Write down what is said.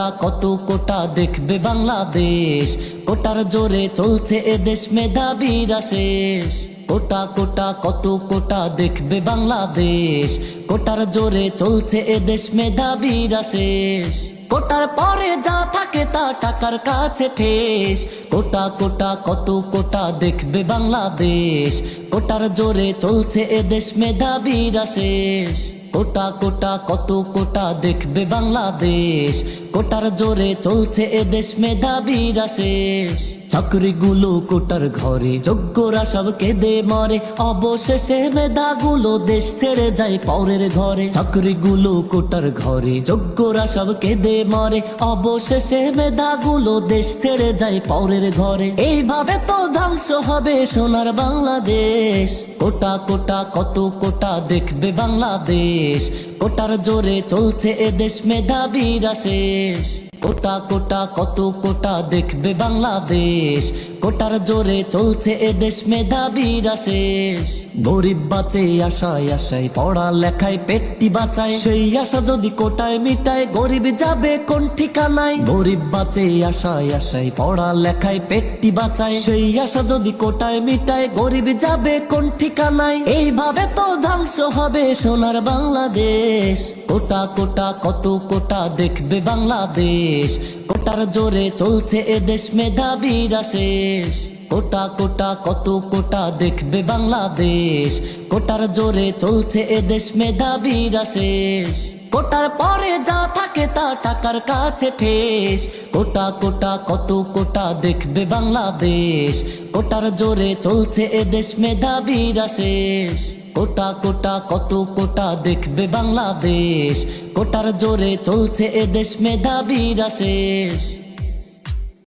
কোটা কত কোটা দেখবে বাংলাদেশ, কোটার জোরে চলছে এদেশ মেধাবীরা শেষ। কোটা কোটা কত কোটা দেখবে বাংলাদেশ, কোটার জোরে চলছে এদেশ মেধাবীরা শেষ। কোটার পরে যা থাকে তা টাকার কাছে ঠেস। কোটা কোটা কত কোটা দেখবে বাংলাদেশ, কোটার জোরে চলছে এদেশ মেধাবীরা শেষ। কোটা কোটা কত কোটা দেখবে বাংলাদেশ, কোটার জোরে চলছে এদেশ মেধাবীরা শেষ। চাকরিগুলো কোটার ঘরে, যোগ্যরা সব কেঁদে মরে, অবশেষে মেধাগুলো দেশ ছেড়ে যায় পরের ঘরে। চাকরিগুলো কোটার ঘরে, যোগ্যরা সব কেঁদে মরে, অবশেষে মেধাগুলো দেশ ছেড়ে যায় পরের ঘরে। এইভাবে তো ধ্বংস হবে সোনার বাংলাদেশ। কোটা কোটা কত কোটা দেখবে বাংলাদেশ, কোটার জোরে চলছে এদেশ মেধাবীরা শেষ। কোটা কোটা কত কোটা দেখবে বাংলাদেশ, কোটার জোরে চলছে এদেশ মেধাবীরা শেষ। গরিব বাঁচে আশায় আশায়, পড়া লেখায় পেটটি বাঁচায়, সেই আশা যদি কোটায় মিটায়, গরিব যাবে কোন ঠিকানায়। গরিব বাঁচে আশায় আশায়, পড়া লেখায় পেটটি বাঁচায়, সেই আশা যদি কোটায় মিটায়, গরিব যাবে কোন ঠিকানায়। এইভাবে তো ধ্বংস হবে সোনার বাংলাদেশ। কোটা কোটা কত কোটা দেখবে বাংলাদেশ, কোটার জোরে চলছে এদেশ মেধাবীরা শেষ। কোটা কোটা কত কোটা দেখবে বাংলাদেশ, কোটার জোরে চলছে এদেশ মেধাবীরা শেষ। কোটার পরে যা থাকে তা টাকার কাছে ঠেস। কোটা কোটা কত কোটা দেখবে বাংলাদেশ, কোটার জোরে চলছে এদেশ মেধাবীরা শেষ। কোটা কোটা কত কোটা দেখবে বাংলাদেশ, কোটার জোরে চলছে এদেশ মেধাবীরা শেষ।